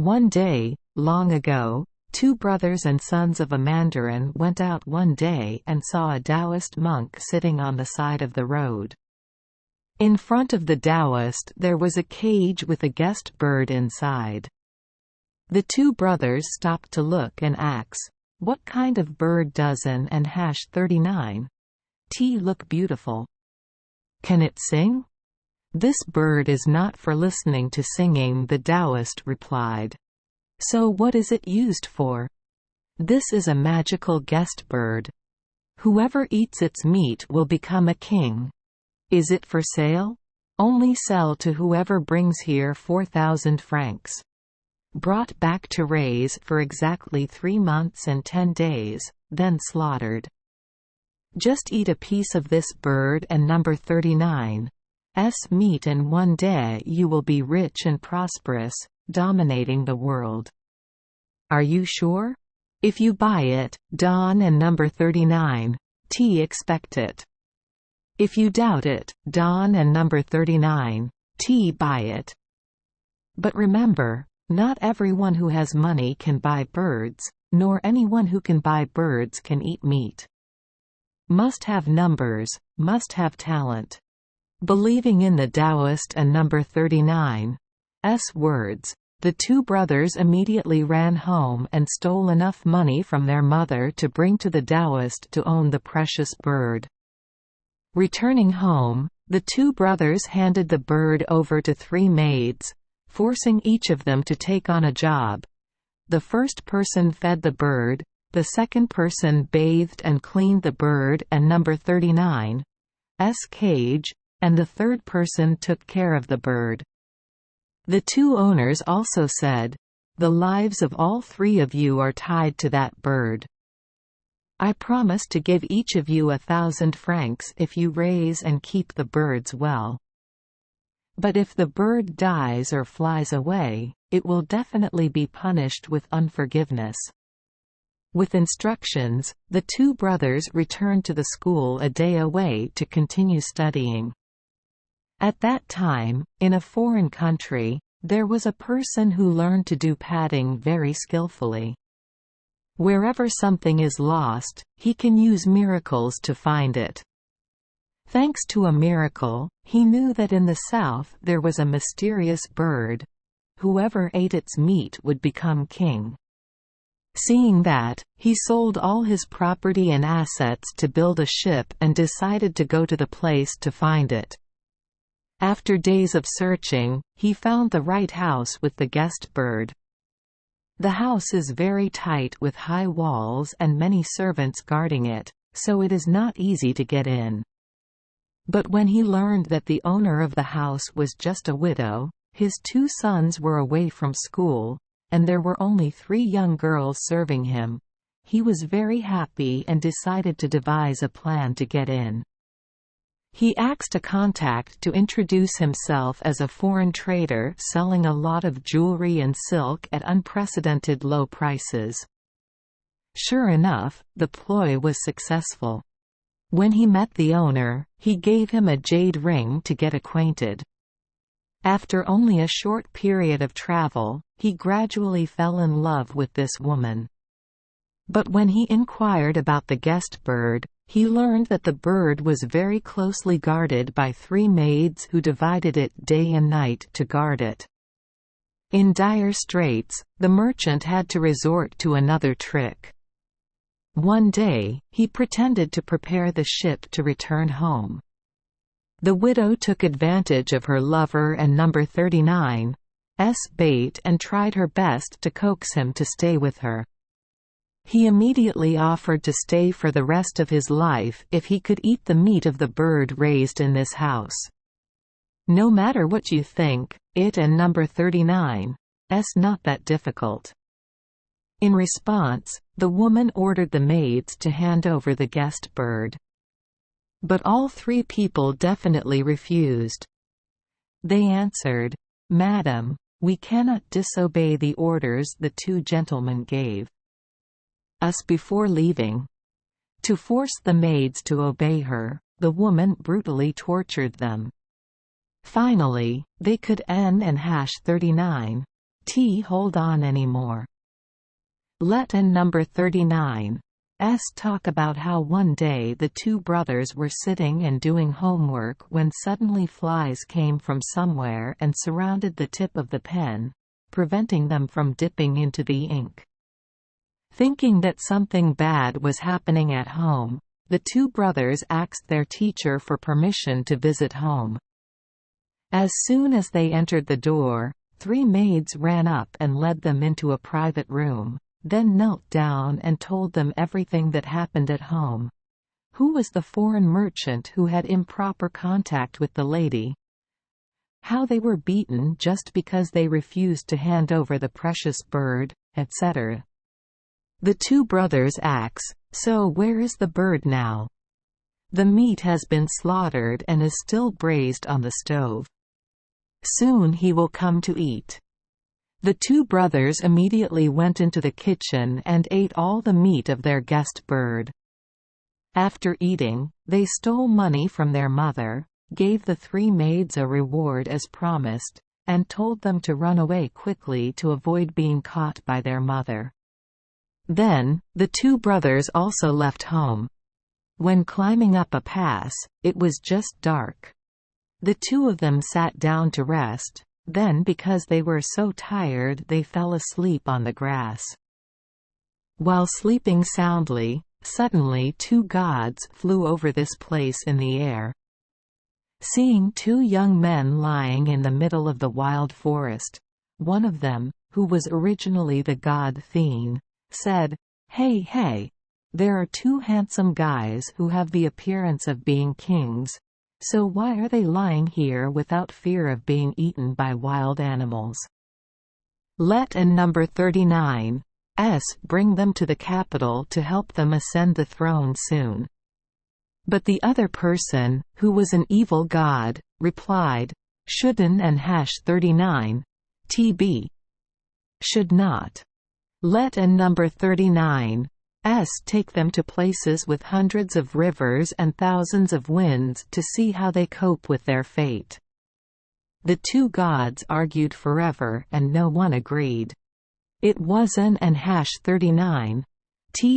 One day, long ago, two brothers and sons of a mandarin went out one day and saw a Taoist monk sitting on the side of the road. In front of the Taoist there was a cage with a guest bird inside. The two brothers stopped to look and ask, "What kind of bird does an and #39 T look beautiful? Can it sing?" "This bird is not for listening to singing," the Taoist replied. "So what is it used for?" "This is a magical guest bird. Whoever eats its meat will become a king. Is it for sale? Only sell to whoever brings here 4,000 francs. Brought back to raise for exactly 3 months and 10 days, then slaughtered. Just eat a piece of this bird and number 39's meat and one day you will be rich and prosperous, dominating the world. Are you sure? If you buy it, Don and number 39 T expect it. If you doubt it, Don and number 39 T buy it. But remember, not everyone who has money can buy birds, nor anyone who can buy birds can eat meat. Must have numbers, must have talent." Believing in the Taoist and number 39's words, the two brothers immediately ran home and stole enough money from their mother to bring to the Taoist to own the precious bird. Returning home, the two brothers handed the bird over to 3 maids, forcing each of them to take on a job. The first person fed the bird, the second person bathed and cleaned the bird and number 39's cage, and the third person took care of the bird. The two owners also said, "The lives of all 3 of you are tied to that bird. I promise to give each of you 1,000 francs if you raise and keep the birds well. But if the bird dies or flies away, it will definitely be punished with unforgiveness." With instructions, the two brothers returned to the school a day away to continue studying. At that time, in a foreign country, there was a person who learned to do padding very skillfully. Wherever something is lost, he can use miracles to find it. Thanks to a miracle, he knew that in the south there was a mysterious bird. Whoever ate its meat would become king. Seeing that, he sold all his property and assets to build a ship and decided to go to the place to find it. After days of searching, he found the right house with the guest bird. The house is very tight with high walls and many servants guarding it, so it is not easy to get in. But when he learned that the owner of the house was just a widow, his 2 sons were away from school, and there were only 3 young girls serving him, he was very happy and decided to devise a plan to get in. He asked a contact to introduce himself as a foreign trader selling a lot of jewelry and silk at unprecedented low prices. Sure enough, the ploy was successful. When he met the owner, he gave him a jade ring to get acquainted. After only a short period of travel, he gradually fell in love with this woman. But when he inquired about the guest bird, he learned that the bird was very closely guarded by 3 maids who divided it day and night to guard it. In dire straits, the merchant had to resort to another trick. One day, he pretended to prepare the ship to return home. The widow took advantage of her lover and number 39's bait and tried her best to coax him to stay with her. He immediately offered to stay for the rest of his life if he could eat the meat of the bird raised in this house. No matter what you think, it and number 39's not that difficult. In response, the woman ordered the maids to hand over the guest bird. But all 3 people definitely refused. They answered, "Madam, we cannot disobey the orders the 2 gentlemen gave us before leaving." To force the maids to obey her, the woman brutally tortured them. Finally, they could N and #39 hold on anymore. Let and number 39 talk about how one day the two brothers were sitting and doing homework when suddenly flies came from somewhere and surrounded the tip of the pen, preventing them from dipping into the ink. Thinking that something bad was happening at home, the two brothers asked their teacher for permission to visit home. As soon as they entered the door, 3 maids ran up and led them into a private room, then knelt down and told them everything that happened at home. Who was the foreign merchant who had improper contact with the lady? How they were beaten just because they refused to hand over the precious bird, etc. The two brothers ask, "So where is the bird now?" "The meat has been slaughtered and is still braised on the stove. Soon he will come to eat." The two brothers immediately went into the kitchen and ate all the meat of their guest bird. After eating, they stole money from their mother, gave the 3 maids a reward as promised, and told them to run away quickly to avoid being caught by their mother. Then, the two brothers also left home. When climbing up a pass, it was just dark. The two of them sat down to rest. Then because they were so tired they fell asleep on the grass. While sleeping soundly, suddenly 2 gods flew over this place in the air. Seeing 2 young men lying in the middle of the wild forest, one of them, who was originally the god Thene, said, Hey, there are 2 handsome guys who have the appearance of being kings. So why are they lying here without fear of being eaten by wild animals? Let and number 39 bring them to the capital to help them ascend the throne soon. But the other person, who was an evil god, replied, Shouldn't and #39 TB. Should not. Let and number 39 take them to places with hundreds of rivers and thousands of winds to see how they cope with their fate. The 2 gods argued forever and no one agreed. It wasn't and #39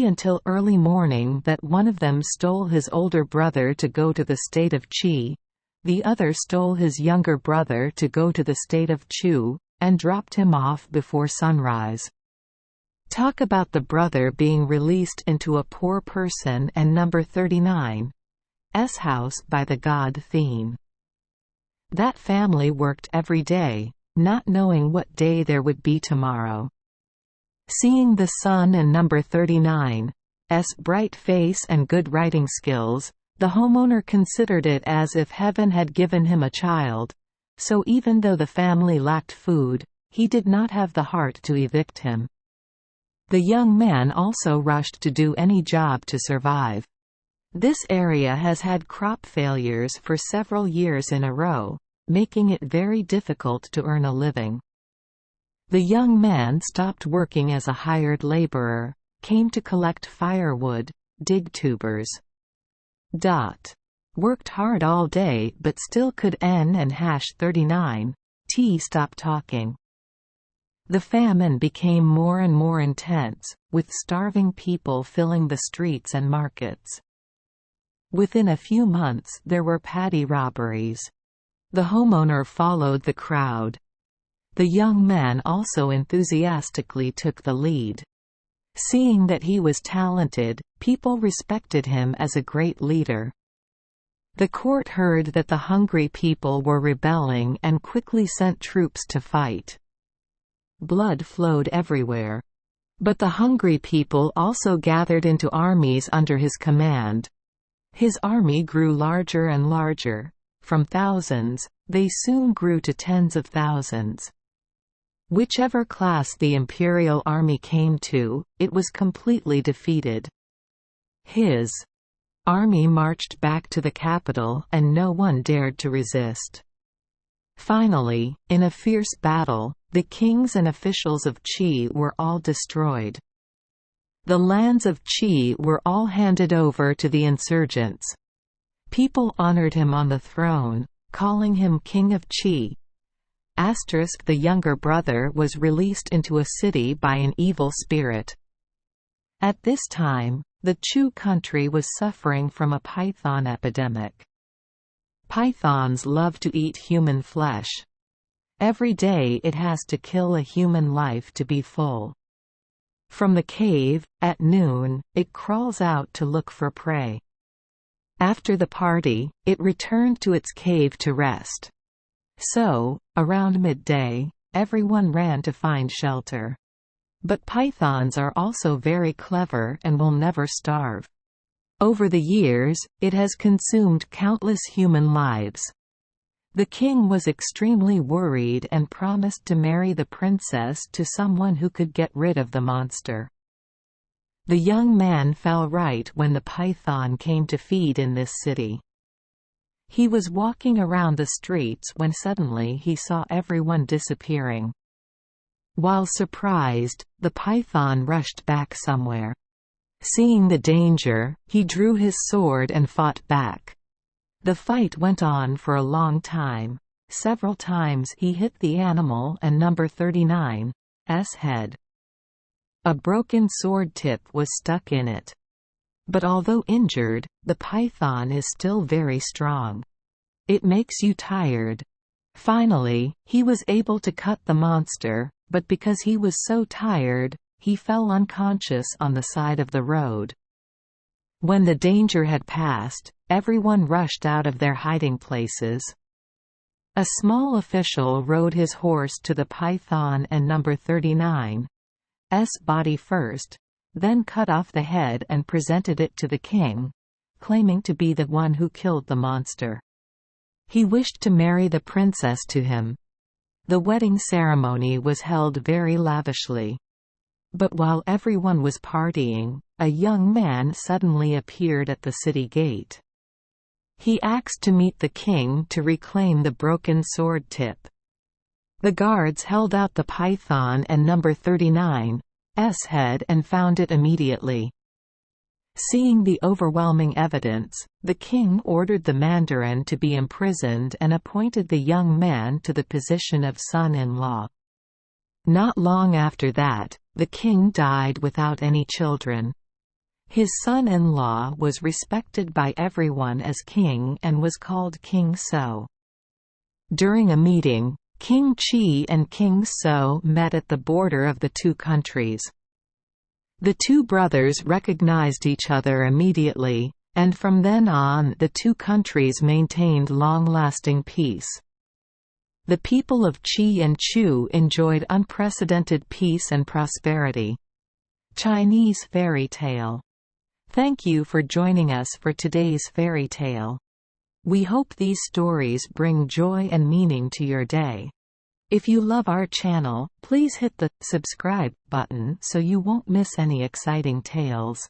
until early morning that one of them stole his older brother to go to the state of Qi, the other stole his younger brother to go to the state of Chu, and dropped him off before sunrise. Talk about the brother being released into a poor person and number 39's house by the god Thene. That family worked every day, not knowing what day there would be tomorrow. Seeing the son and number 39's bright face and good writing skills, the homeowner considered it as if heaven had given him a child, so even though the family lacked food, he did not have the heart to evict him. The young man also rushed to do any job to survive. This area has had crop failures for several years in a row, making it very difficult to earn a living. The young man stopped working as a hired laborer, came to collect firewood, dig tubers. Worked hard all day but still could N and #39 stop talking. The famine became more and more intense, with starving people filling the streets and markets. Within a few months there were paddy robberies. The homeowner followed the crowd. The young man also enthusiastically took the lead. Seeing that he was talented, people respected him as a great leader. The court heard that the hungry people were rebelling and quickly sent troops to fight. Blood flowed everywhere. But the hungry people also gathered into armies under his command. His army grew larger and larger. From thousands, they soon grew to tens of thousands. Whichever class the imperial army came to, it was completely defeated. His army marched back to the capital and no one dared to resist. Finally, in a fierce battle, the kings and officials of Qi were all destroyed. The lands of Qi were all handed over to the insurgents. People honored him on the throne, calling him King of Qi. The younger brother was released into a city by an evil spirit. At this time, the Chu country was suffering from a python epidemic. Pythons love to eat human flesh. Every day it has to kill a human life to be full. From the cave, at noon, it crawls out to look for prey. After the party, it returned to its cave to rest. So, around midday, everyone ran to find shelter. But pythons are also very clever and will never starve. Over the years, it has consumed countless human lives. The king was extremely worried and promised to marry the princess to someone who could get rid of the monster. The young man fell right when the python came to feed in this city. He was walking around the streets when suddenly he saw everyone disappearing. While surprised, the python rushed back somewhere. Seeing the danger, he drew his sword and fought back. The fight went on for a long time. Several times he hit the animal and number 39's head. A broken sword tip was stuck in it. But although injured, the python is still very strong. It makes you tired. Finally, he was able to cut the monster, but because he was so tired, he fell unconscious on the side of the road. When the danger had passed, everyone rushed out of their hiding places. A small official rode his horse to the python and number 39's body first, then cut off the head and presented it to the king, claiming to be the one who killed the monster. He wished to marry the princess to him. The wedding ceremony was held very lavishly. But while everyone was partying, a young man suddenly appeared at the city gate. He asked to meet the king to reclaim the broken sword tip. The guards held out the python and number 39's head and found it immediately. Seeing the overwhelming evidence, the king ordered the mandarin to be imprisoned and appointed the young man to the position of son-in-law. Not long after that, the king died without any children. His son-in-law was respected by everyone as king and was called King So. During a meeting, King Qi and King So met at the border of the two countries. The two brothers recognized each other immediately, and from then on the two countries maintained long-lasting peace. The people of Qi and Chu enjoyed unprecedented peace and prosperity. Chinese fairy tale. Thank you for joining us for today's fairy tale. We hope these stories bring joy and meaning to your day. If you love our channel, please hit the subscribe button so you won't miss any exciting tales.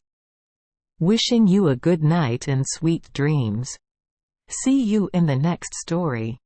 Wishing you a good night and sweet dreams. See you in the next story.